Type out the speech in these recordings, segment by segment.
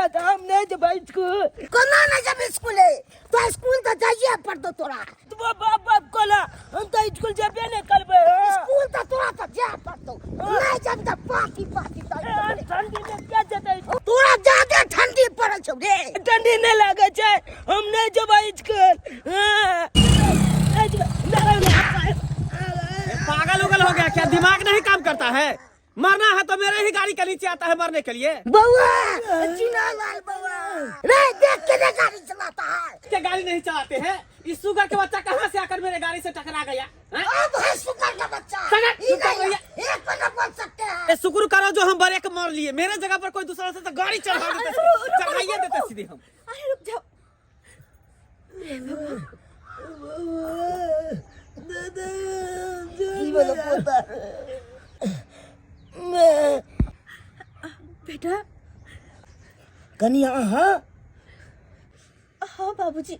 तो हम नहीं जब स्कूल कोना नहीं जब स्कूल है तो स्कूल तो जाइए पढ़ दो तोरा तो बाप बाप कोला हम तो स्कूल जाबे नहीं करबे स्कूल तो तोरा तो जा पढ़ दो नहीं जब तो पार्टी ठंडी में क्या जते तोरा ज्यादा ठंडी पड़े छौ रे ठंडी नहीं लागे छे हम नहीं जब स्कूल पागल उगल हो गया क्या? दिमाग नहीं काम करता है? मरना है तो मेरे ही गाड़ी के नीचे आता है मरने के लिए। बउआ चुनालाल बउआ रे देख के गाड़ी चलाता है क्या गाड़ी नहीं चलाते हैं? इस सुगर के बच्चा कहाँ से आकर मेरे गाड़ी से टकरा गया? अब है शुक्र का बच्चा एक पर बोल सकते हैं शुक्र करो जो हम ब्रेक मार लिए। मेरे जगह पर कोई दूसरा से तो गाड़ी चढ़ाइए देते सीधे हम। अरे रुक जाओ बेटा। कनिया हाँ हाँ बाबूजी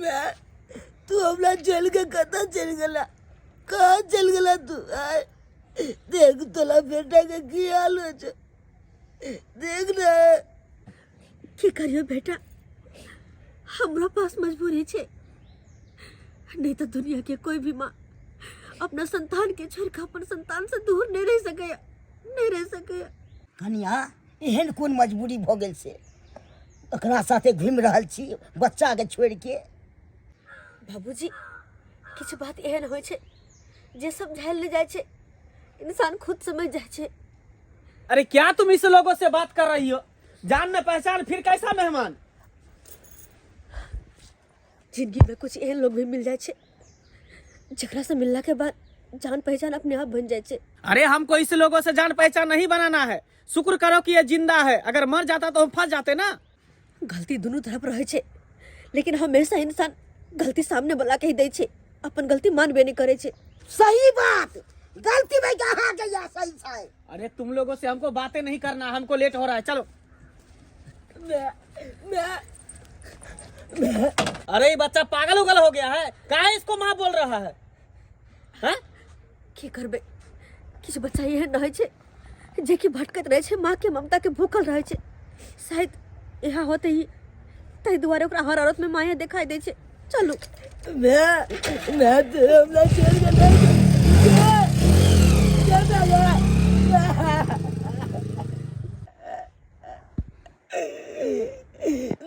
मैं तू हमला चल के कता चल गला कहाँ चल गला तू आए देख तोला बेटा के की हाल हो छ देख ना की करियो बेटा हमरा पास मजबूरी छे नहीं तो दुनिया के कोई भी माँ अपना संतान के छोड़ के अपन संतान से दूर नहीं रह सके। कनिया एहन कोन मजबूरी भ गेल से एकरा साथे घूम रहल छी बच्चा के छोड़ के बाबूजी किछु बात एहन होय छे जे समझाइल नहीं जाय छे इंसान खुद समझ जाय छे। अरे क्या तुम इस लोगों से बात कर रही हो? जान न पहचान फिर कैसा मेहमान? जिंदगी में कुछ एहन लोग भी मिल जाए छे जकरा से मिलना के बाद जान पहचान अपने आप बन जाए छे। अरे हमको इस लोगों से जान पहचान नहीं बनाना है। शुक्र करो कि ये जिंदा है, अगर मर जाता तो हम फंस जाते ना। गलती दोनों तरफ रहे छे लेकिन हमेशा इंसान गलती सामने वाला के ही दे छे, अपन गलती मानबे नहीं करे छे। सही बात गलती में कहा गया सही है। अरे तुम लोगों से हमको बातें नहीं करना, हमको लेट हो रहा है, चलो। अरे ये बच्चा पागल उगल हो गया है, काहे इसको माँ बोल रहा है? हैं? की करबे किछु बच्चा ये रहे छे जे कि भटकत रहे छे, माँ के ममता के भूखल रहे छे। शायद यहाँ होते ही तई दुआरे ओकरा हर औरत में माया दिखाई दे छे। चलो मैं तो हमला चल गला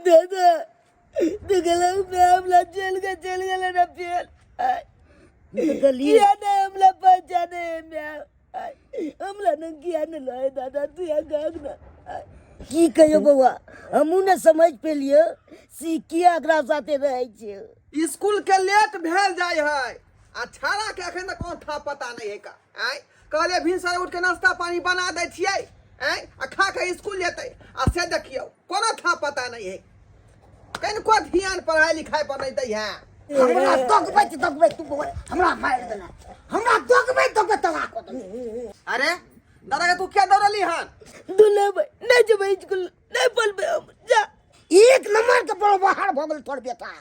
दादा देखला मैं हमला चल गला ना फिर किया ना हमला पहचाने मैं हमला न किया न लाए दादा तू या गाग ना की कहियो बउआ हमू न समझ पेलियो सिकिया एकरा साथे रहै छै। स्कूल के लेट भेल जाय है आ छाड़ा के अखन तक कोन था पता नहीं है का आय कहले भिनसर उठ के नाश्ता पानी बना दै छियै आय आ खा के स्कूल जेतै आ से देखियो कोनो था पता नहीं है कनिको ध्यान पढ़ाई लिखाई पर नहीं दै है। हमरा दगबै तू बउआ हमरा मार देना हमरा दगबै तलाक हो दे। अरे दादा के तू क्या दौड़ली हन? दुल्हा भाई नहीं जब स्कूल नहीं बोलबे हम जा एक नंबर के बड़ बाहर भ गेल तोर बेटा।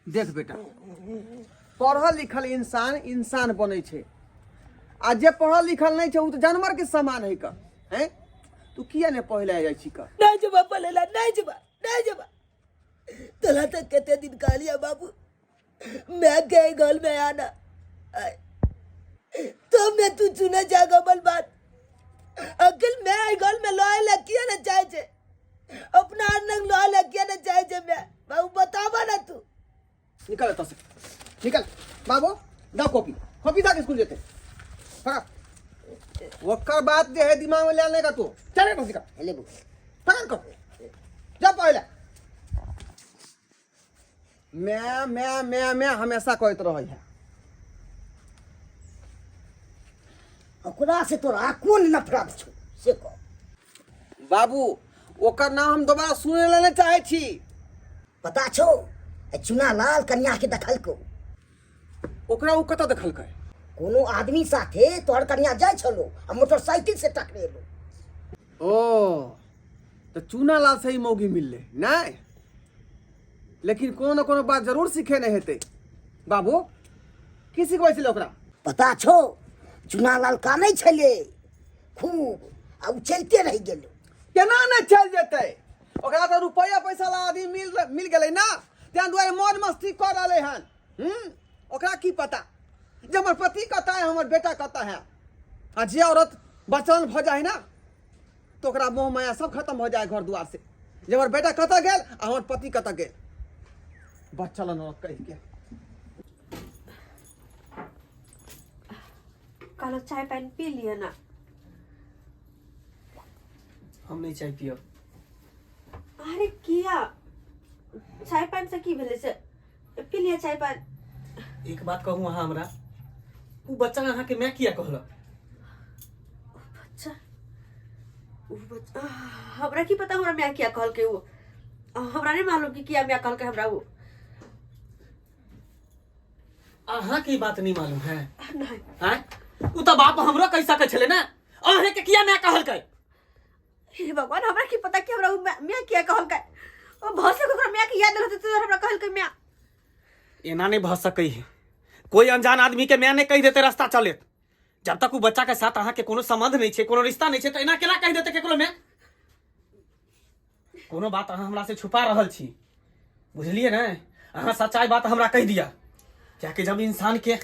देख बेटा पढ़ल लिखल इंसान बनै छै आ जे पढ़ल लिखल नहीं छै उ तो जानवर के समान है का हैं? तू किया ने पहले जाय छी का? नहीं जब बोलेला नहीं जब तोला तक कहते दिन कालिया बाबू मैं गए घर में आना तो मैं तू चुना जागा बल बात अकल मैं घर में लोए लकिया ना चाहे छे अपना अनंग लोए लकिया ना चाहे छे मैं बाबू बतावा ना तू निकल तो से निकल बाबू दा कॉपी दा के स्कूल जेते फका ओकर बात जे है दिमाग में ले का तू चले बस निकल ले बउ फका को जा पहले मैं हमेशा कहत रहै है ओकरा से तोरा कोन नफरत छौ से कह। बाबू ओकर नाम हम दोबारा सुने लेने चाहे छी। पता छौ चुना लाल कन्या के देखल को ओकरा उ कत देखलकै? कोनो आदमी साथे तोहर कन्या जाय छलो आ मोटरसाइकिल से टकरेलो। ओ तो चूना लाल से ही मौगी मिलले नहीं, लेकिन कोनो न कोनो बात जरूर सीखे नहीं हेते। बाबू की सिखबै छलै ओकरा? पता छौ चुना लाल कानै छले खूब आ उ चलते रह गेलो। केना न चल जेतै ओकरा तो रुपया पैसा ला आदमी मिल गेलै ना तें दुआरे मौज मस्ती कर रहले हन ओकरा की पता जे हमर पति कतऽ है हमर बेटा कतऽ है आ जे औरत बचलन भ जाए ना तो ओकरा मोह माया सब खत्म हो जाए घर द्वार से जे हमर बेटा कतऽ गेल आ हमर पति कतऽ गेल बचलन औरत कह के कालो चाय पानी पी लिया ना। हम नहीं चाय पियो। अरे किया चाय पानी से की भेले से पी लिया चाय पानी। एक बात कहूँ अहाँ हमरा वो बच्चा अहाँ के मैं किया कहल अच्छा हमरा की पता हमरा मैं क्या कहल के वो हमरा नहीं मालूम कि किया मैं कहल के हमरा वो अहाँ की बात नहीं मालूम है नहीं हैं उ तो बाप हमरो कैसा के छले ना अहे के किया मैं कहल के हे भगवान हमरा की पता कि हमरा मैं क्या कहल के ओ भसे को मैं की याद रहते तो हमरा कहल के मैं एना नहीं भ सकई है कोई अनजान आदमी के मैं नहीं कह देते रास्ता चले जब तक वो बच्चा के साथ अहाँ के कोनो संबंध नहीं छे कोनो रिश्ता नहीं छे तो एना केना कह देते केकरो मैं कोनो बात अहाँ हमरा से छुपा रहल छी बुझलिए ना अहाँ सच्चाई बात हमरा कह दिया क्या कि जब इंसान के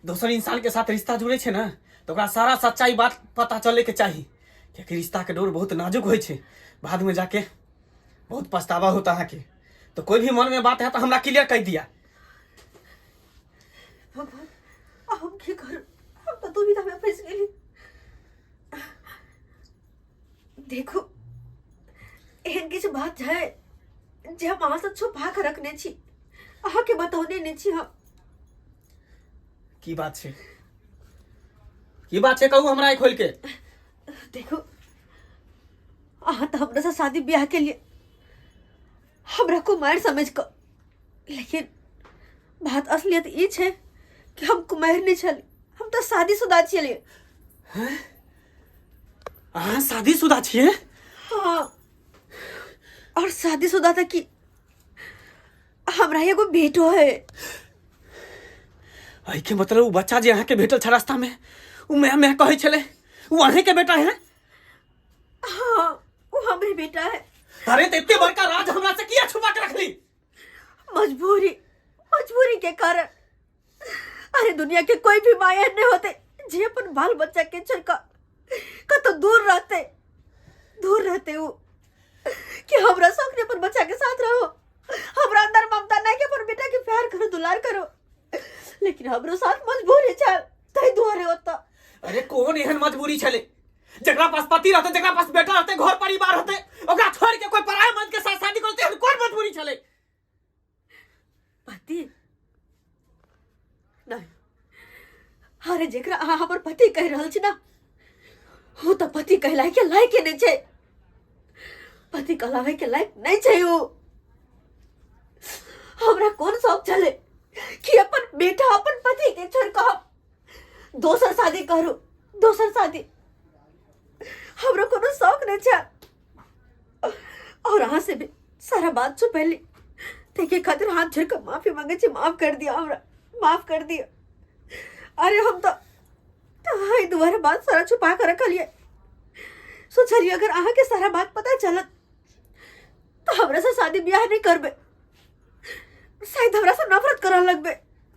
दूसरे इंसान के साथ रिश्ता जुड़े छे ना तो ओकरा सारा सच्चाई बात पता चले के चाहिए क्या कि रिश्ता के डोर बहुत नाजुक होय छे बाद में जाके बहुत पछतावा होता है कि तो कोई भी मन में बात है तो हमरा क्लियर कह दिया भगवान हम क्या कर हम तो दुविधा में फंस गई। देखो एहन किछ बात है जे हम अहाँ से छुपा के रखने छी अहाँ के बतौने नहीं छी हम की बात छे कहू हमरा खोल के देखो अहाँ तो हमरा से शादी ब्याह के लिए हमरा कुमार समझ कर लेकिन बात असलियत ई छे कि हम कुमार नहीं छली हम तो शादीशुदा छिए। अहाँ शादीशुदा छिए हाँ और शादीशुदा तक की हमरा एगो बेटो है। आई के मतलब वो बच्चा जे अहाँ के भेटल छ रास्ता में वो मैं कहे छले वो अहीं के बेटा है। हाँ वो हमरे बेटा है। अरे तो इतने बड़का राज हमरा से किया छुपा के रखली मजबूरी के कारण। अरे दुनिया के कोई भी माया नहीं होते जे अपन बाल बच्चा के छोड़ का तो दूर रहते वो कि हमरा शौक ने अपन बच्चा के साथ रहो हमरा अंदर ममता नहीं कि अपन बेटा के प्यार करो दुलार करो लेकिन हमरो साथ मजबूरी चल तई दुआरे होता। अरे कौन एहन मजबूरी छले जकरा पास पति रहते जकरा पास बेटा रहते घर परिवार रहते ओकरा छोड़ के कोई पराया मर्द के साथ शादी करते एहन कौन मजबूरी छले। पति नहीं अरे जेकरा अहाँ हमर पति कह रहल छी ना वो तो पति कहलाए के लायक नहीं छे पति कहलाए के लायक नहीं छे वो। हमरा कौन शौक चले कि अपन बेटा अपन पति के छोड़ कर दोसर शादी करू दोसर शादी हमरा कोनो शौक नहीं छे। और अहाँ से भी सारा बात छुपैली देखिए खातिर हाथ जोड़ कर माफी मांगे छी माफ कर दिया हमरा माफ कर दिया। अरे हम तो हाय दोबारा बात सारा छुपा कर रखलिए सोचलिए अगर अहाँ के सारा बात पता चलत तो हमरा से शादी ब्याह नहीं करबे शायद हमरा से नफरत करने लगबे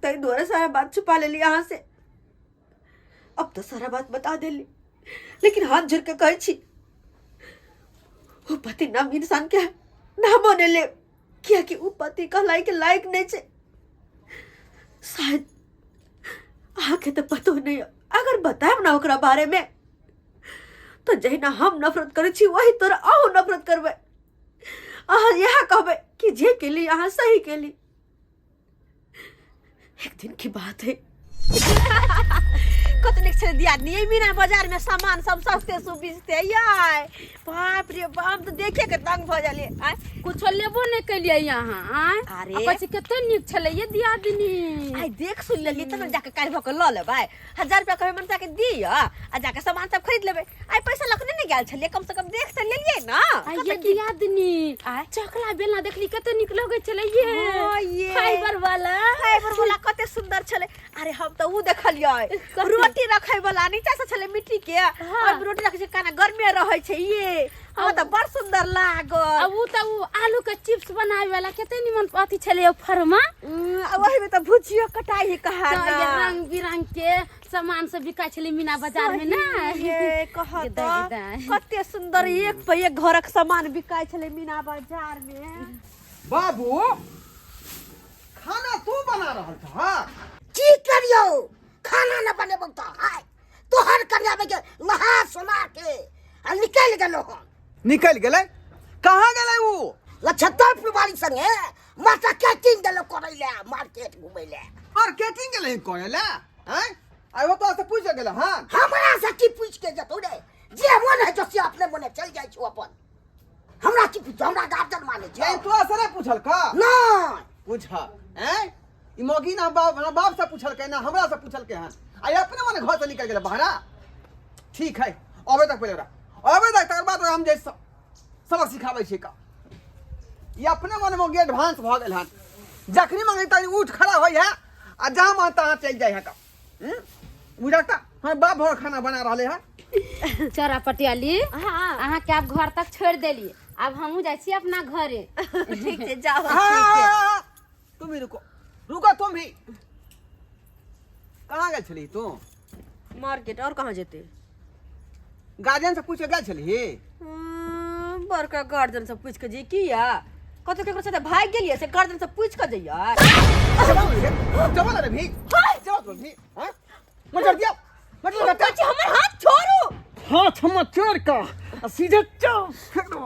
तई दोबारा सारा बात छुपा ले लिया अहाँ से। अब तो सारा बात बता देली लेकिन हाथ जोड़ के कहे छी वो पति नाम इंसान के ना बने ले क्या कि वो पति कहलाई के लायक नहीं छे। शायद आके तो पतो नहीं अगर बताए ना ओकरा बारे में तो जहिना हम नफरत करे छी वही तोरा आहू नफरत करबे। अहाँ यहाँ कहबे कि जे के लिए अहाँ सही के लिए। एक दिन की बात है कतनिक छे दिया नहीं मीना बाजार में सामान सब सस्ते सुबिस्ते याय बाप रे बाप तो देखे के तंग भ जाले आय कुछ लेबो नहीं कलिए यहाँ आय अरे। अपन कते निक छले ये दिया दिनी आय देख सुन लेली त जाके काल भक ल लेबै 1000 रुपया कहे मन जाके दिय आ जाके सामान सब खरीद लेबै। आय पैसा लखने नहीं गेल छले कम से कम देख त लेलिए ना आय ये दिया दिनी आय चकला बेलना देखली कते निक लगे छले ये फाइबर वाला कते सुंदर छले। अरे हम तो उ देखलिए रोटी रखे वाला नीचा से छले मिट्टी के और रोटी रखे छै काना गर्मी रहे छै ये तो बड़ सुंदर लागल। अब उ त उ आलू के चिप्स बनावे वाला केते निमन अथी छले फरमा। वही में तो भुजिया कटाई है कहा तो ये ना। रंग बिरंग के सामान सब बिकाय छले मीना बाजार में ना। ये कहा गिदा, तो गिदा। कते सुंदर एक पे एक घरक सामान बिकाय छले मीना बाजार में। बाबू खाना तू बना रहल था? की करियो खाना न बने बता है तोहर कन्या के नहा सुना के आ निकल गेलो हम। निकल गेले? कहाँ गेले वो? लछत्तर फुलवारी संगे माता कैटिंग गेलो करैले मार्केट घुमैले। मार्केटिंग गेले कोयला हैं? आई वो तो से पूछ गेले हां। हमरा से की पूछ के जतो रे जे मन है जो से अपने मने चल जाय छु अपन। हमरा की पूछ हमरा गार्जन माने ये छै तो असरे पूछल का? नहीं पूछा हैं? ई मोगी ना बाप से पूछल के ना हमरा से पूछल के हन। आई अपने मने घर से निकल गेले बाहर। ठीक है अबे तक पहले अबे तक तकर बाद हम जे सबक सिखाबै छी का। ये अपने मने मोगी एडवांस भ गेल हन। जखनी मांगे त उठ खड़ा होय है आ जहां मन तहां चल जाय है का। बुझाता हम बाप भर खाना बना रहले है। चरा पटियाली हाँ अहाँ के आप घर तक छोड़ देली। अब हमहू जाय छी अपना घरे। ठीक है जाओ ठीक है। हाँ, तुम भी रुको रुको तुम भी। कहाँ गए छली तू? मार्केट और कहाँ जेते? गार्जियन से पूछ के गए छली? बड़का गार्जियन से पूछ के जी किया कतो केकरो साथे भाग गेलिए से गार्जियन से पूछ के जइया। जवान रे भी जवान भी हां मर दिया मतलब कच्ची हमर हाथ छोड़ू। हाथ हम चोर का सीधे चाव फेंक दो।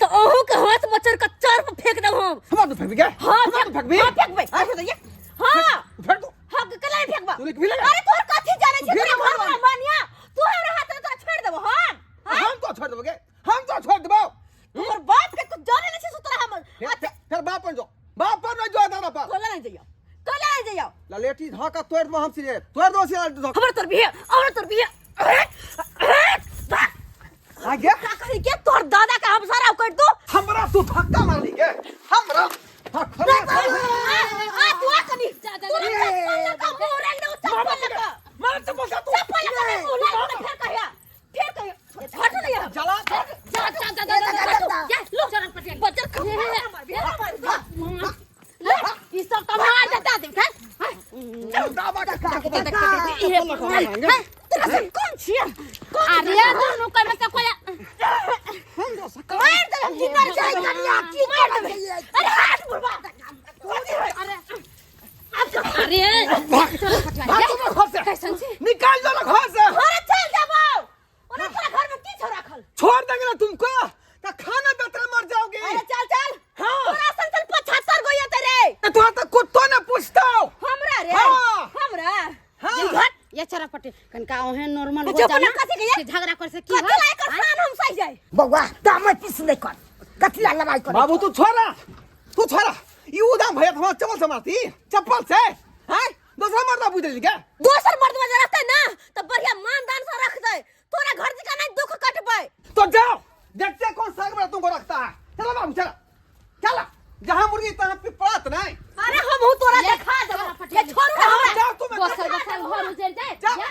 तो ओहू के हाथ बचर का चार पे फेंक दो हम। हम तो फेंक गए। हां हम तो फेंक भी। हां फेंक भाई ऐसे दइए। हां फेंक दो। हां कला फेंकबा। तूने भी लगा। अरे तोर कथि जाने छे फिर तोरा घर में मानिया तू हमरा हाथ में तो छोड़ देबो हम। हम तो छोड़ देबोगे हम तो छोड़ देबो। तोर बाप के कुछ जाने नहीं छे तोरा हम। फिर बाप पर जो बाप पर न जो दादा पर कोला नहीं जइयो कोला नहीं जइयो। ललेटी धाका तोड़ दो हम सिरे तोड़ दो सिरे हमर तोर भी है और तोर भी है। आ गया का करी के तोर दादा का हम सारा कर दो। हमरा तू धक्का मार ली के हमरा हां खड़ा आ तू आ कनी तू का मोरा ने चप्पल लगा मार चप्पल का तू चप्पल लगा मोरा ने फिर कहिया हट नहीं है चला जा लो चरा पटियाली बजर खा ले ई सब तो मार देता देख दाबा का तेरा से कौन छिया अरे दोनों का में कोया मार दे हम जिंदा जाए कनिया की मार दे। अरे हाथ बुढ़वा अरे कैसन छी निकाल दो ना घर से। अरे चल जाबो ओने तोरा घर में की छ रखल। छोड़ देंगे ना तुमको तो खाना बेतर मर जाओगे। अरे चल चल हाँ। तोरा संचल 75 गो ये तेरे तो तो कुत्तों ने पूछता हो। हमरा रे हाँ। हमरा हाँ। ये घट ये चरा पटे कनका ओहे नॉर्मल हो चुप जाना ना कथी के ये? झगड़ा कर से की कथी लायक सान हम सही जाए। बउआ दाम पीस नहीं कर कथिया लड़ाई कर। बाबू तू छोड़ा ये उदाम भैया तुम्हारा चप्पल से मारती चप्पल से हैं दूसरा मर्दा पूछ रही क्या? दोसर मर्द में रखते ना तो बढ़िया मानदान से रख दे तोरा घर का नहीं दुख कट पाए। तो जाओ देखते कौन साग में तुमको रखता है। चलो बाबू चला जहाँ मुर्गी तहाँ पिपड़ात नहीं। अरे हम तोरा देखा देबो ये छोड़ू ना हमरा। जाओ तुम बसल घर उजड़ जाए जा। या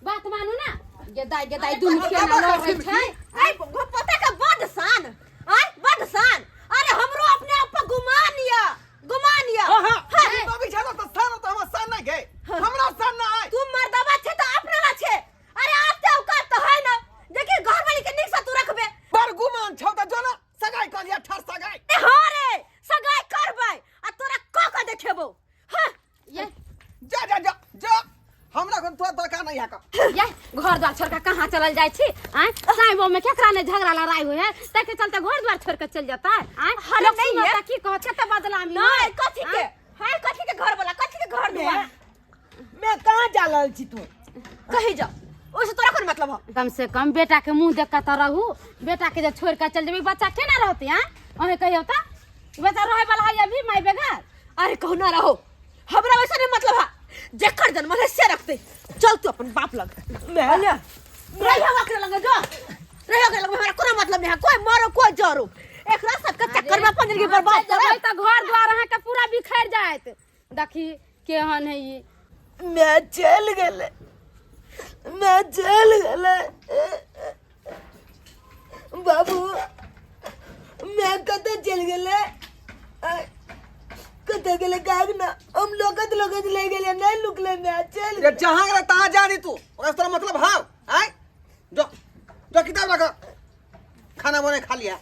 बात मानू ना गेदाई दुनु के ना लगे छै। आई पता का बड़ शान आई बड़ शान। अरे हमरो अपने आप पर गुमान लिया हां बाबू छानो तो स्थान तो हम सान नहीं गए हमरा सान ना है। तू मर्दवा छे तो अपना छे। अरे आते औकात तो है ना देखिए घर वाली के निक से तू रखबे पर गुमान छौ त जो ना सगाई कर लिया ठर सगाई। ए हां रे सगाई करबै आ तोरा क देखेबो। हां ये जा हमरा कोन तो दरकार नहीं है का। ये घर द्वार छोड़ के कहां चलल जाय छी आ साइबो में केकरा ने झगड़ा लड़ाई होय है ताके चलते घर द्वार छोड़ के चल जाता है आ हले नहीं है की कह छते बदलामी नहीं कथी के है कथी के घर वाला कथी के घर द्वार मैं कहाँ जा रहल छी तू? कही जा ओसे तोरा कोन मतलब है। कम से कम बेटा के मुंह देख के तो रहू बेटा के जब छोड़ के चल जेबी बच्चा केना रहती हां ओहे कहियो त बेटा रहे वाला है अभी माई बेगर। अरे कहू ना रहो हमरा वैसा नहीं मतलब है जेकर जन्म है से रखते चल तू अपन बाप लग मैं रहिया वक्र लग जा रहिया के लग हमरा कोनो मतलब नहीं है कोई मारो कोई जरो एकरा सब के चक्कर में अपन जिंदगी बर्बाद जब कर त घर द्वार अहाँ के पूरा बिखर जायत देखी केहन है ये मैं चल गेले बाबू गेले काग ना हम लोगत ले गेले नहीं लुकले में चल ये जहां गए तहां जा रही तू ओकरा तोरा मतलब हां आय जो जो किताब रख खाना बने खा लिया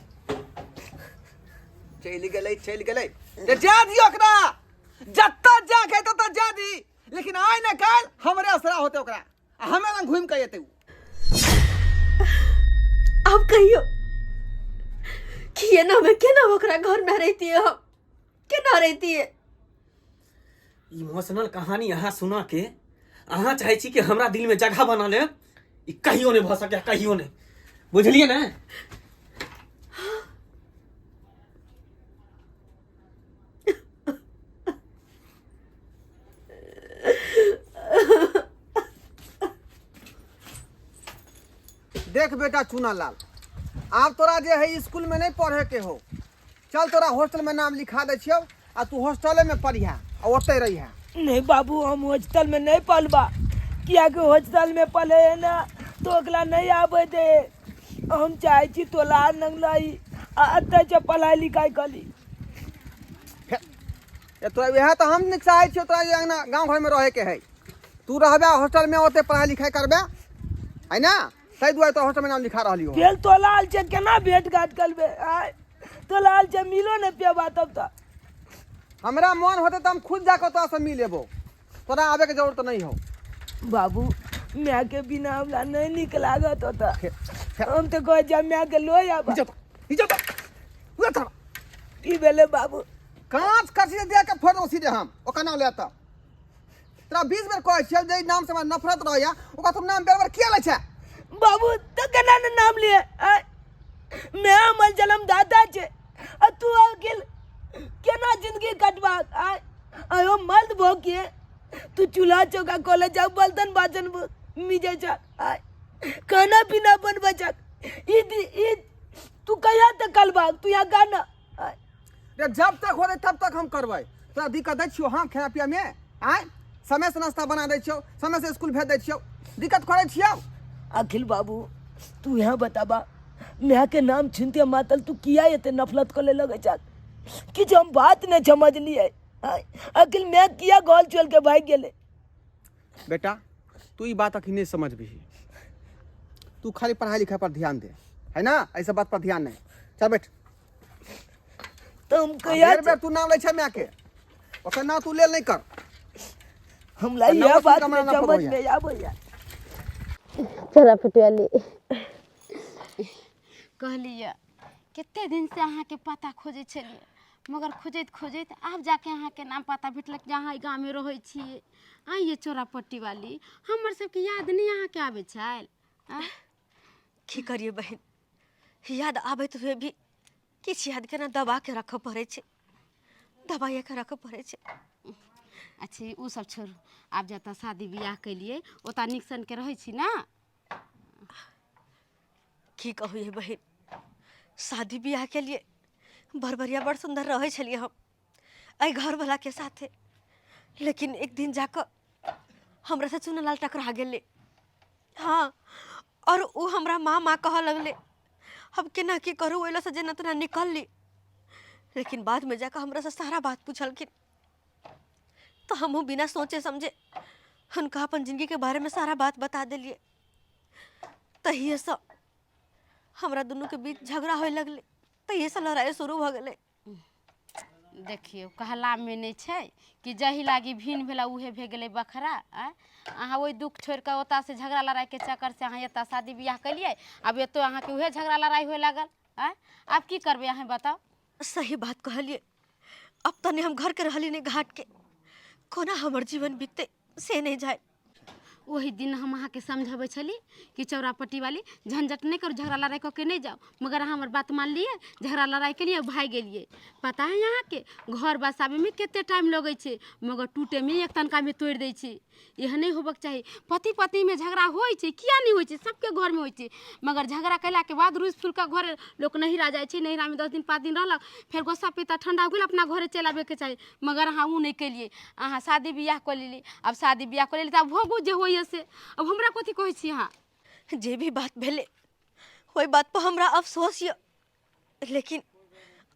चल गेले ये जा दियो ओकरा जत्ता जा के तत्ता जा दी लेकिन आय न काल हमरे असरा होते ओकरा हमें ना घूम के येते अब कहियो कि ये ना मैं केना ओकरा घर में रहती है हम केना रहती है इमोशनल कहानी अहाँ सुना के अहाँ चाहे छी कि हमरा दिल में जगह बना ले ई कहियो नहीं भ सके कहियो नहीं बुझलिए ना देख बेटा चूनालाल आप तोरा जे है स्कूल में नहीं पढ़े के हो चल तोरा हॉस्टल में नाम लिखा दे छियो आ तू हॉस्टले में पढ़िया और ओते रहिया नहीं बाबू हम हॉस्टल में नहीं पलबा किया कि हॉस्टल में पले है ना तो अगला नहीं आवे दे हम चाहे छी तोला नंगलाई अत्ते से पढ़ाई लिखाई करी ये तोरा यह तो हम नहीं चाहे छियो तोरा जे अंगना गांव घर में रहे के है तू रहबे हॉस्टल में ओते पढ़ाई लिखाई करबे है ना तै दुआरे तो हॉस्टल में नाम लिखा रहलियो फेल तोलाल से केना भेंट घाट करबे आय तोलाल से मिलो न पेबा तब तक हमरा मन होते तो हम खुद जाकर तोरा से मिल लेबो तोरा आवे के जरूरत नहीं हो बाबू मैं के बिना हमरा नहीं निक लागत होता हम तो कह जा मैं के लो आबा की भेले बाबू कांच कसी दे के फोड़ उसी दे हम ओका नाम लेता तोरा 20 बेर कहै छियै जे नाम से हमरा नफरत रहया ओका तुम नाम बेर किया लै छै बाबू तो केना न नाम लिए आय मैं हमर जन्म दाता छे आ तू अकेल केना जिंदगी कटवा आय आयो मर्द भो के तू चूल्हा चौका कॉलेज जा बर्तन बासन मिजे जा आय खाना पीना बनबे जा ई तू कहिया तक कलबा तू यहाँ गाना आय रे जब तक हो तब तक हम करबै तोरा दिक्कत दै छियो हम खाना पिया में आय समय से नाश्ता बना दै छियो समय से स्कूल भेज दै छियो दिक्कत करे छियो अखिल बाबू तू यहाँ बताबा मैं के नाम सुनते मातल तू किया ये नफरत करे लगे जा कि हम बात नहीं समझ लिए अखिल मैं किया गोल चल के भाग गेले बेटा तू ये बात अखिल नहीं समझ भी तू खाली पढ़ाई लिखाई पर ध्यान दे है ना ऐसा बात पर ध्यान नहीं चल बैठ तुम कहिया बेर तू नाम ले छै मैं के ओकर नाम तू ले नहीं कर हम लाई यह बात में समझ में आ भैया चला फटवाली कहलिए कते दिन से अहाँ के पता खोजे छलिए मगर खोजैत खोजैत आब जाके अहाँ के नाम पता भेटलक जहाँ गाँव में रहे छिए आइए चोरापट्टी वाली हमर सबके याद नहीं अहाँ के आवे छल की करिए बहन याद आबैत हुए भी किछ याद के ना दबा के रख पड़े छे दबाइए के रख पड़े छे अच्छा उ सब छोड़ू आब जतऽ शादी बियाह के लिए ओतऽ नीक सन के रहे छी ना की कहू ये बहन शादी बियाह के लिए बरबरिया बड़ सुंदर रहे छलिए हम आई घर वाला के साथे लेकिन एक दिन जाकर हमरा से चुनलाल टकरा गेले हाँ और वो हमरा माँ कह लगले अब केना की करू ओइला से जेना तेना निकल ली लेकिन बाद में जाकर हमरा से सारा बात पूछलखिन तो हम बिना सोचे समझे उनका अपन जिंदगी के बारे में सारा बात बता दिलिए तहिए से हमरा दोनों के बीच झगड़ा होए लगले तहिए से लड़ाई शुरू भ गेले देखियो कहला में नहीं छै कि जही लागी भिन भेला उहे भे गेले बखरा अहाँ वही दुख छोड़ के ओता से झगड़ा लड़ाई के चक्कर से अहाँ एता शादी बियाह कलिए अब एतो अहाँ के उहे झगड़ा लड़ाई होए लागल आप की करबे अहाँ बताओ सही बात कहलिए अब तने हम घर के रहली ने घाट के कोना हमर जीवन बीतते से नहीं जाए वही दिन हम अहाँ के समझावे छली कि चौरापट्टी वाली झंझट नहीं करो झगड़ा लड़ाई करके नहीं जाओ मगर हमार बात मान लिए झगड़ा लड़ाई के लिए भाग गेलिए पता है यहाँ के घर बसाबे में कितने टाइम लगे छे मगर टूटे में एक तनका में तोड़ दे छे यह नहीं होबक चाहिए पति पत्नी में झगड़ा होई छे किया नहीं होई छे सबके घर में होई छे मगर झगड़ा कैला के बाद रूस फूल का घर लोग नहीं रह जाए छे नहिरा में 10 दिन 5 दिन रहलक फिर गोस्सा पीता ठंडा हो गया अपना घरे चल आबे के चाहिए मगर अहाँ उ नहीं कलिए अहाँ शादी बियाह कर लेली अब शादी बियाह कर लेली तब भोगू जे होई से अब हमरा कथी कहै छी अहाँ जे भी बात भेले वही बात पर हमरा अफसोस ये लेकिन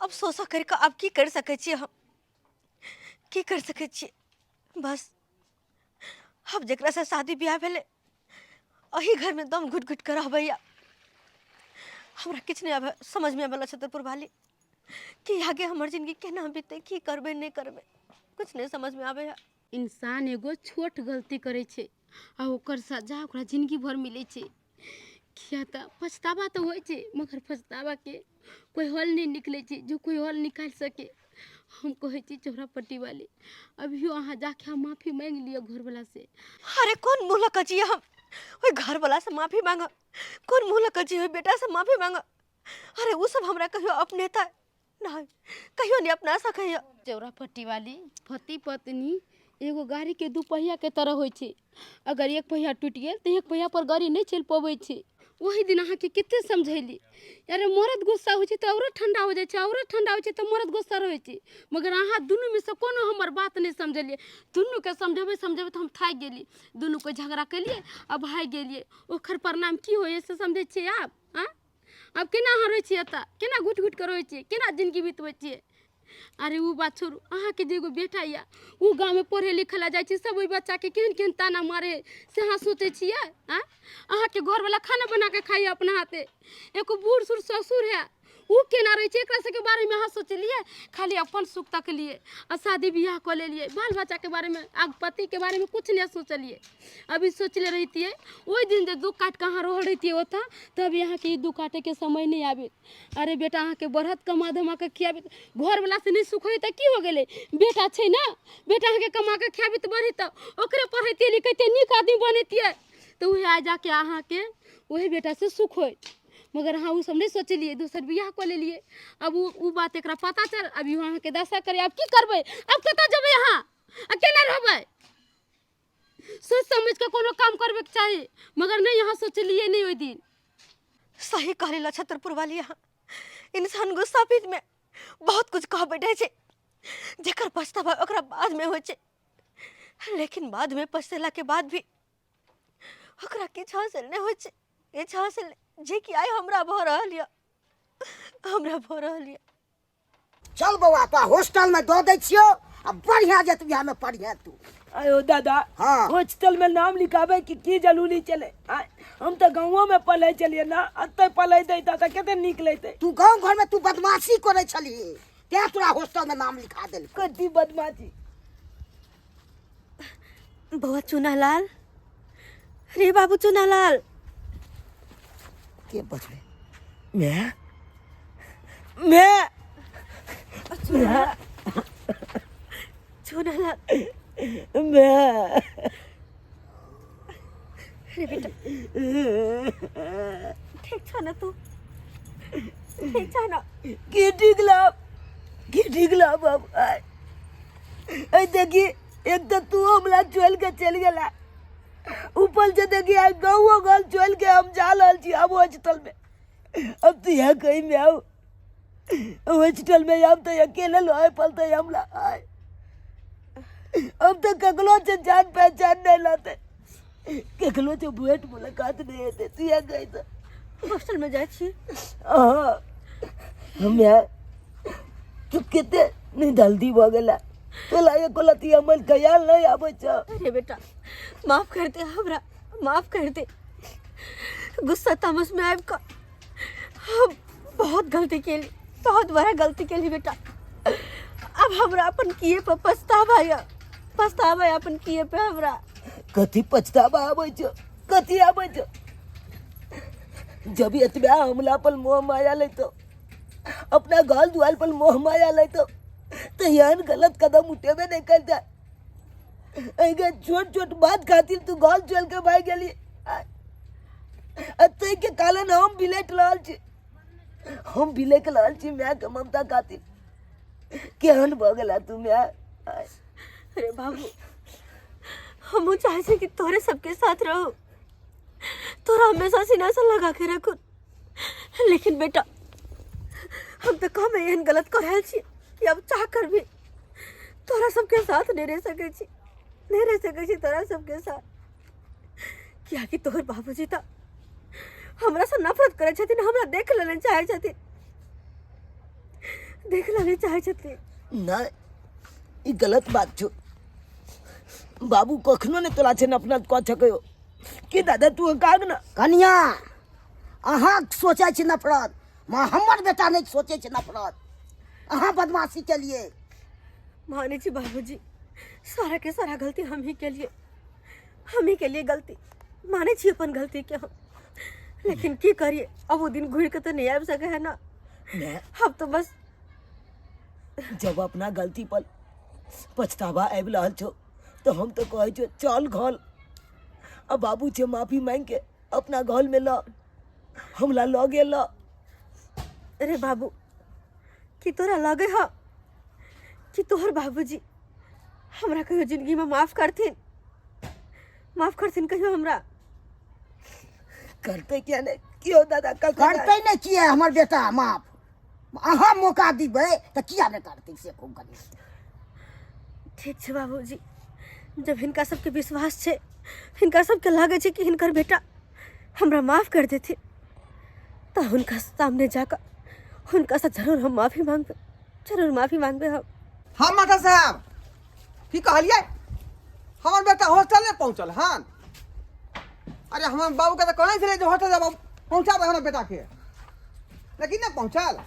अफसोस करके अब की कर सके छी हम की कर सके छी। बस अब जकरा से शादी ब्याह भेले अही घर में दम घुट घुट कर रहबैया। हमरा किछ नहीं आवे समझ में आवेला छतरपुर वाली कि आगे हमर जिंदगी केना बीते, की करबे नहीं करबे कुछ नहीं समझ में आवे। इंसान एगो छोट गलती करे छे आ ओकर सजा ओकरा जिंदगी भर मिले छे। किया त पछतावा तो होय छे मगर पछतावा के कोई हल नहीं निकले छे जो कोई हल निकाल सके। हम कहे छी चौरापट्टी वाली अभी वहाँ जाके हम माफी मांग लियो घर वाला से। अरे कौन मुँह लगा जी हम ओए घर वाला से माफी मांगा, कौन मुँह लगा जी बेटा से माफी मांगा। अरे वो सब हमरा कहियो अपने था नहीं कहियो नहीं अपना सके। चौरापट्टी वाली पति पत्नी एगो गाड़ी के दू पहिया के तरह होय छे। अगर एक पहिया टूट गेल तो एक पहिया पर गाड़ी नहीं चल पावे छे। वही दिन अहाँ के कितने समझैली यार मर्द गुस्सा हो छे तो और ठंडा हो जाए छे, और ठंडा हो छे तो मर्द गुस्सा रहे छे। मगर अहाँ दुनू में से कोनो हमर बात नहीं समझलिए। दुनू के समझेबे समझेबे तो हम थाक गेली। दुनू को झगड़ा कलिए अब भाग गेलिए। ओकर परिणाम की होय से समझे छे आप? हाँ अब केना हरै छिए त केना घुट घुट कर रहै छिए, केना जिंदगी बितबै छिए। अरे वो बात छोड़ू अहाँ के जेगो बेटा या वो गाँव में पढ़े लिखे ला जाए सब ओई बच्चा के केहन केहन ताना मारे से अहाँ सोचे छिए। अहाँ के घर वाला खाना बना के खाइए अपना हाथे। एको बूढ़ सूढ़ ससुर है वो केना रहे छे एकरा के बारे में अहाँ सोचलिए? खाली अपन सुख तक लिए और शादी ब्याह कर ले लिए, बाल बच्चा के बारे में आग पति के बारे में कुछ नहीं सोचलिए। अभी सोचले रहती है वही दिन जो दुख काट कहाँ रह रही होता तब यहाँ के दुख काटे के समय नहीं आवे। अरे बेटा अहाँ के बढ़त कमा धमा के खियाबे घर वाला से नहीं सुख होई त की हो गेले? बेटा छे ना बेटा अहाँ के कमा के खियाबे तो बढ़ी त ओकरे पढ़ैते लिखैते नीक आदमी बनैतिए तो वही आ जाके अहाँ के वही बेटा से सुख होय। मगर हाँ वो सब नहीं सोचलिए दूसर बियाह कर ले लिए। अब वो बात एक पता चल अभी वहाँ के दशा करे अब की करबे? अब कत जब यहाँ अकेला रहबे? सोच समझ के कोनो काम करबे के चाहिए मगर नहीं यहाँ सोचलिए नहीं ओई दिन। सही कहले छतरपुर वाली यहाँ इंसान गुस्सा बीच में बहुत कुछ कह बैठे छे जेकर पछतावा ओकरा बाद में होय छे। लेकिन बाद में पछतेला के बाद भी ओकरा किछ हासिल नहीं होय छे। किछ हासिल जे कि आइ हमरा भ रहल या हमरा भ रहल या। चल बउआ तो हॉस्टल में दो दे छियो अब बढ़िया जे तू में पढ़िया तू। आयो दादा हाँ। हॉस्टल में नाम लिखावे की जरूरी चले? हम तो गाँव में पढ़े चलिए ना अते पढ़े देता तो केते निक लेते। तू गांव घर में तू बदमाशी करे छली ते तोरा हॉस्टल में नाम लिखा देल। कति बदमाशी। बउआ चुनालाल रे बाबू चुनालाल के बचबे मैं चुनालाल मैं रे बेटा ठीक छ ना तू? ठीक छ ना? की ठीक ला बाबू। आई देखी एक तो तू हमला चल के चल गेला ऊपर से देखी आई गाँव गल चल के हम जा रहल छी अब हॉस्टल में। अब तो यहाँ कहीं में आओ हॉस्टल में हम तो अकेले लोहे पलते हमला। अब तो ककलो से जान पहचान नहीं लाते ककलो से भेंट मुलाकात नहीं होते। तू यहाँ गई तो हॉस्टल में जाए छी? हाँ हम यहाँ तू केते नहीं जल्दी भ गेला तोला एको लती अमल ख्याल नहीं आवे छ। अरे बेटा माफ कर दे हमरा माफ कर दे। गुस्सा तमस में आब का हम बहुत गलती केली, बहुत बड़ा गलती केली बेटा। अब हमरा अपन किए पे पछतावा अपन किए पे हमरा। कथी पछतावा आवे छ? कथी आवे छ? जब इतना हमला पर मोह माया ले तो अपना गाल दुआल पर मोह माया ले तो यान गलत कदम उठेबे नहीं करता। अगर छोट छोट बात खातिर तू गाल चल के भाग गेली अतै के कारण हम बिलेट लाल छी। हम बिले के लाल छी मैं के ममता खातिर केहन भ गेला तू मैं। अरे बाबू हम चाहे छे कि तोरे सबके साथ रहो, तोरा हमेशा सीना से लगा के रखो। लेकिन बेटा हम तो कम एहन गलत कर रहल छी कि अब चाह कर भी तोरा सबके साथ नहीं रह सके छी तोरा सबके साथ। क्या कि तोहर बाबूजी तो हमरा से नफरत करे छथिन, हमरा देख लेने चाहे छथिन। नहीं ई गलत बात छो। बाबू कखनो ने तोरा छे अपना कह छकयो कि दादा तू काग ना कनिया अहाँ सोचे छी नफरत, माँ हमर बेटा नहीं सोचे छी नफरत। अहाँ बदमाशी के लिए माने जी बाबूजी, सारा के सारा गलती हम ही के लिए गलती माने छी अपन गलती के हम, लेकिन की करिए अब वो दिन घुर के तो नहीं आ सके है ना। मैं अब तो बस जब अपना गलती पर पछतावा आबि रहल छो तो हम तो कहे छो चल घर, अब बाबू छे माफी मांग के अपना घर में ला हमला ल गेल। अरे बाबू कि तोरा लगे हा कि तोहर बाबूजी हमरा कहियो जिंदगी में माफ करथिन कहियो हमरा। करते क्या नहीं क्यों दादा करते नहीं किए हमर बेटा माफ। अहाँ मौका दीबे तो किया नहीं करते से खूब करी। ठीक है बाबूजी, जब हिनका सबके विश्वास छे, हिनका सबके लागे छे कि हिनकर बेटा हमरा माफ कर देते, तो उनका सामने जाकर उनका से जरूर हम माफी मांगबे हम। हाँ मास्टर साहब की कहलिए हमार बेटा हॉस्टल में पहुंचल हन। अरे हमार बाबू के तो कहने थे जो हॉस्टल जब पहुंचा दे बेटा के, लेकिन ना पहुंचल।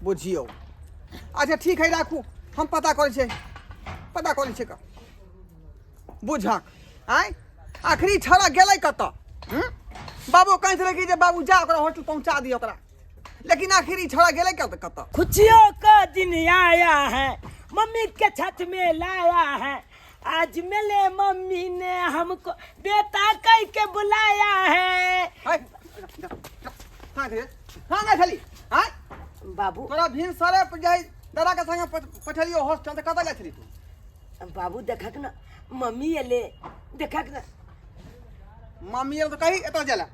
बुझियो अच्छा ठीक है राखू, हम पता करे छे का बुझक आय आखिरी छोरा गेलै कत। बाबू कहने थे कि जे बाबू जा ओकरा हॉस्टल पहुंचा दियो ओकरा, लेकिन आखिरी छोरा गेलै कत। खुशियों का दिन आया है, मम्मी के छत में लाया है, आज मिले मम्मी ने हमको बेटा कह के बुलाया है। हाँ गए छली हाँ बाबू तोरा भिन सारे दादा के संगे पठलियो हॉस्टल त कत गए छली तू। बाबू देखक ना मम्मी एले, देखक ना मम्मी तो कही एतो जाला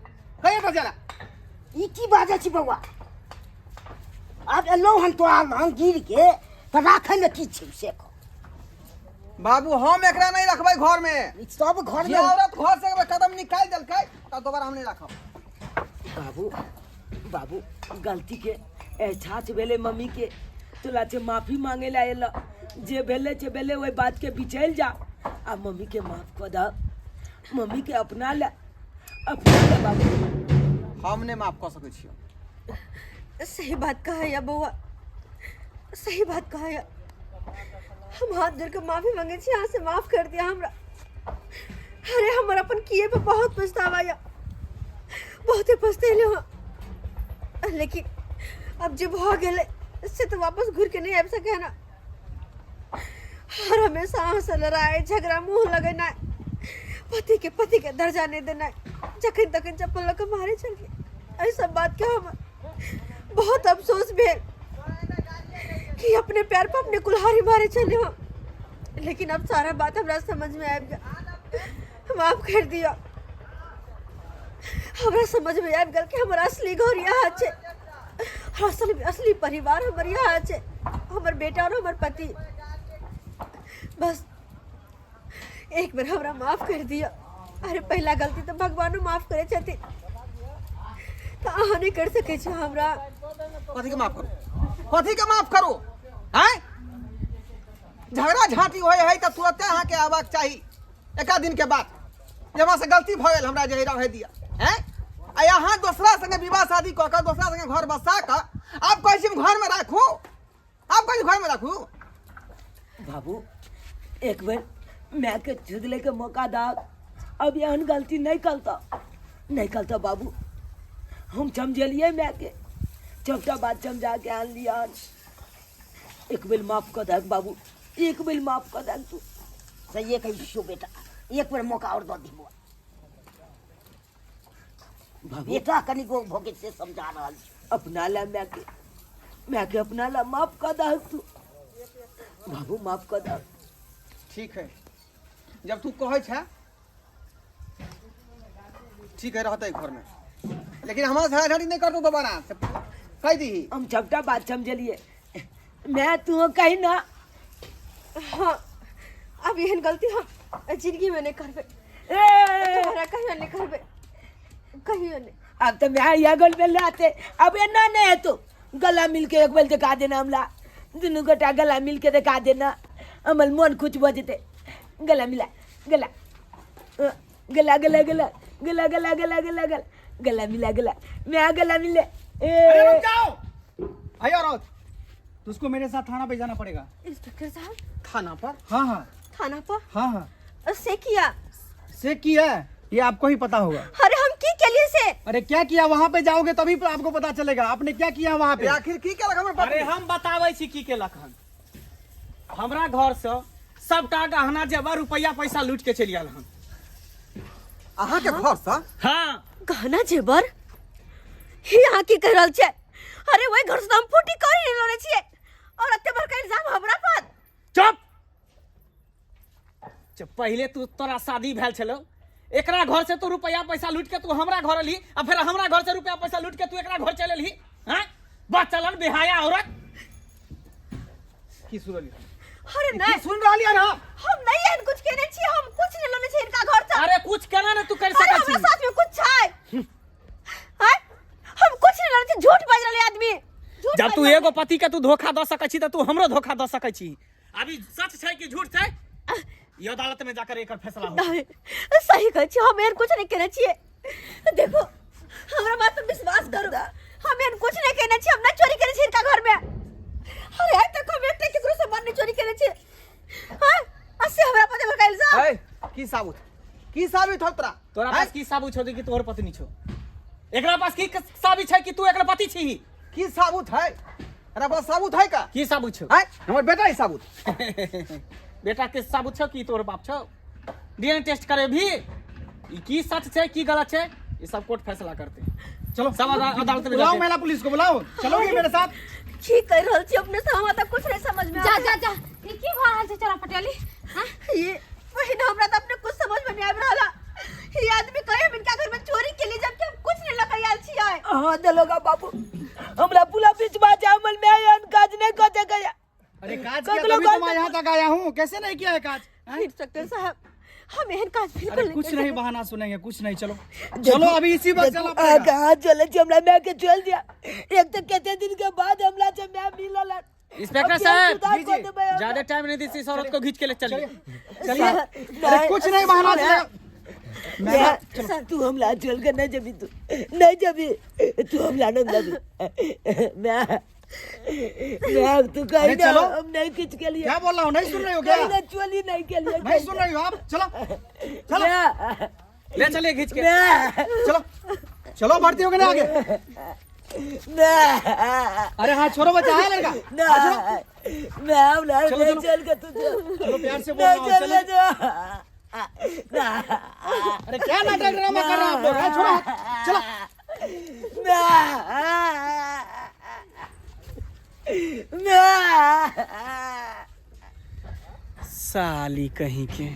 ई की बाजे छी बउआ। अब एलो हम तो हम गिर के तो राखे में की छी से को। बाबू हम एकरा नहीं रखबै घर में। ई सब घर जे में औरत घर से कदम निकाल देलकै त दोबारा हम नहीं रखब। बाबू गलती के एहसास भेले मम्मी के, तोला से माफी मांगे ला एला, जे भेले वही बात के बिचैल जा आ मम्मी के माफ कर दा, मम्मी के अपना ले बाबू। हम नहीं माफ कर सकै छियो। सही बात कहा या बउआ, सही बात कहा या। हम हाथ जोड़ के माफी मांगे छी, यहाँ से माफ कर दिया हमरा। अरे हमारा अपन किए पे बहुत पछतावा या, बहुते पछतेले हो, लेकिन अब जब हो गेले इससे तो वापस घुर के नहीं आ सके है ना। और हमेशा हंस लड़ाई झगड़ा मुंह लगना, पति के दर जाने देना, जखन तखन चप्पल लग मारे चल गए। ऐसा बात क्या हम बहुत अफसोस भेल कि अपने पैर पर अपने कुल्हाड़ी मारे चले हो, लेकिन अब सारा बात हमरा समझ में आ गया। माफ कर दिया, हमरा समझ में आ गया कि हमारा असली घर यहाँ है, असली परिवार हमार यहाँ है, हमार बेटा और हमार पति। बस एक बार हमरा माफ कर दिया। अरे पहला गलती तो भगवानो माफ करे छथिन, तो अहाँ नहीं कर सके छी हमरा। कथी के माफ करो हैं? झगड़ा झांटी होय है त तुरंते अहाँ के आबाक चाहिए एका दिन के बाद, जमा से गलती भ गेल हमरा जे रह दिया हैं। आ यहाँ दूसरा संगे विवाह शादी क के दूसरा संगे घर बसा के आप कहै छी घर में राखू, आप कहै घर में राखू। बाबू एक बार मैं के छुदले के मौका दा, अब यहन गलती नहीं करता बाबू। हम समझलिए मैं के छोटा बात समझा के आन लिया। एक बेर माफ कर दे बाबू, एक बेर माफ कर दे तू। सही है कहियो बेटा, एक बार मौका और दो दीबो। बेटा कनी को भोगे से समझा रहल छी। अपना ला मैं के अपना ला माफ कर दे तू बाबू, माफ कर दे। ठीक है, जब तू कहै छै ठीक है रहते घर में, लेकिन हमारा झगड़ा नहीं कर दो दोबारा से कह दी। हम छोटा बात समझलिए, मैं तू कही ना। हाँ अब यहन गलती हम जिंदगी में नहीं करबे, तुम्हारा कहियो नहीं करबे, कहियो नहीं। अब तो मैं यह गल में लाते, अब ये ना है तो गला मिल के एक बेल दिखा देना, हमला दोनों गोटा गला मिल के दिखा देना। अमल मन कुछ बजते गला मिला गला गला गला गला गला गला गला गला गला गला मिला गला मैं गला मिले अरे रुक जाओ। आइए औरत, तुझको मेरे साथ थाना पे जाना पड़ेगा। इंस्पेक्टर साहब थाना पर हाँ हाँ थाना पर हाँ हाँ। से किया से किया है ये आपको ही पता होगा। अरे हम की के लिए से अरे क्या किया, वहाँ पे जाओगे तभी तो आपको पता चलेगा आपने क्या किया वहाँ पे। आखिर की क्या लगा हमर अरे हम बताबै छी की केलक हन। हमरा घर से सबटा गहना जेवर रुपया पैसा लूट के चलि गेल हन। अहाँ के घर से हाँ गहना जेबर ही यहाँ की कह रहल छे। अरे वही घर से हम फूटी कर ही लेने छिए और अत्ते बड़का इल्जाम हमरा पर। चुप। जब पहले तोरा शादी भेल छलो एकरा घर से तू रुपया पैसा लूट के तू हमरा घर अली आ फिर हमरा घर से रुपया पैसा लूट के तू एकरा घर चल अली। हां बा चलन बेहाया औरत की सुनली अरे नहीं सुन रही है ना। हम नहीं एहन कुछ कहने छिए, हम कुछ नहीं लेने छिए इनका घर से। अरे कुछ केना ने तू कर अरे सकै हमरा छी। साथ में कुछ छै हैं? हम कुछ नहीं लेने छिए, झूठ बाज रहले आदमी। झूठ जब बाज तू रहले। एगो पति के तू धोखा द सकै छी त तू हमरो धोखा द सकै छी। अभी सच छै कि झूठ छै ये अदालत में जाकर एकर फैसला हो। नहीं, सही कहै छी, हम एहन कुछ नहीं कहने छिए। देखो हमरा बात पर विश्वास करो, हम एहन कुछ नहीं कहने छिए, हम ना चोरी करे छी इनका घर में। अरे आज तक हम एकटा केकरो सामान नहीं चोरी करे छिए। हां अस्से हमरा पते बका इल्जाम। ए की साबित हो तोरा? तोरा पास की साबुत छौ कि तोहर पत्नी छौ? एकरा पास की साबित छै कि तू एकरा पति छी? की साबुत है? अरे बस साबुत है का? की साबुत छौ? है हमर बेटा ही साबुत। बेटा के साबुत छौ कि तोहर बाप छौ? डीएनए टेस्ट करे भी ई की सच छै की गलत छै ये सब कोर्ट फैसला करते। चलो सब अदालत में बुलाओ जाके- महिला पुलिस को बुलाओ। चलोगे मेरे साथ? की कह रहल छी अपने से हमरा तक कुछ नहीं समझ में जा आ जा जा ये की भा रहल छै चोरा पटियाली? हाँ ये बहिन हमरा त अपने कुछ समझ में नहीं आ रहला। ये आदमी कहे हम इनका घर में चोरी के लिए जबकि हम कुछ नहीं लेकर आयल छिए। हाँ दलोगा बाबू हमरा पूरा बिचवा जामल में अन काज नहीं कर गया। अरे काज किया तभी तो मैं यहाँ तक आया हूँ। कैसे नहीं किया है काज? हैं? इंस्पेक्टर साहब हम एहन काज अरे बिल्कुल कुछ नहीं नहीं बहाना सुनेंगे, कुछ नहीं। चलो चलो अभी इसी बात चला आ कहाँ चले हमरा मैं के चल दिया। एक तो कितने दिन के बाद हमला से मैं मिलल। इंस्पेक्टर साहब ज्यादा टाइम नहीं दीजिए, इस औरत को खींच के ले चलिए। चलिए। अरे कुछ नहीं बहाना चलेगा। सर तू हमला चल कर नहीं जबी तू हमला नहीं जबी मैं तू कहीं अरे ना चलो। हम नहीं खींच के लिए क्या बोल रहा हूँ, नहीं सुन रही हो क्या? कहीं ना चोली नहीं के लिए नहीं सुन रही हो आप? चलो चलो मैं ले चलिए खींच के। चलो चलो बढ़ती हो गए ना आगे। अरे हाँ छोड़ो बच्चा है लड़का। मैं हमला चलो, नहीं चलो। चल के तू चलो प्यार से बोल रहा हूँ, चलो। अरे क्या नाटक ड्रामा कर रहे हैं आप लोग? हैं? छोड़ो चलो। साली कहीं के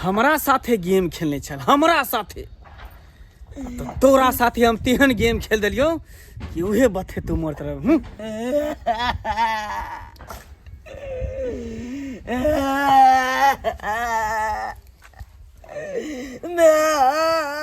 हमरा साथे गेम खेलने चल, हमरा साथे तो तोरा साथे हम तेहन गेम खेल दिलियो कि उहे बथे तू मोर तरफ। मैं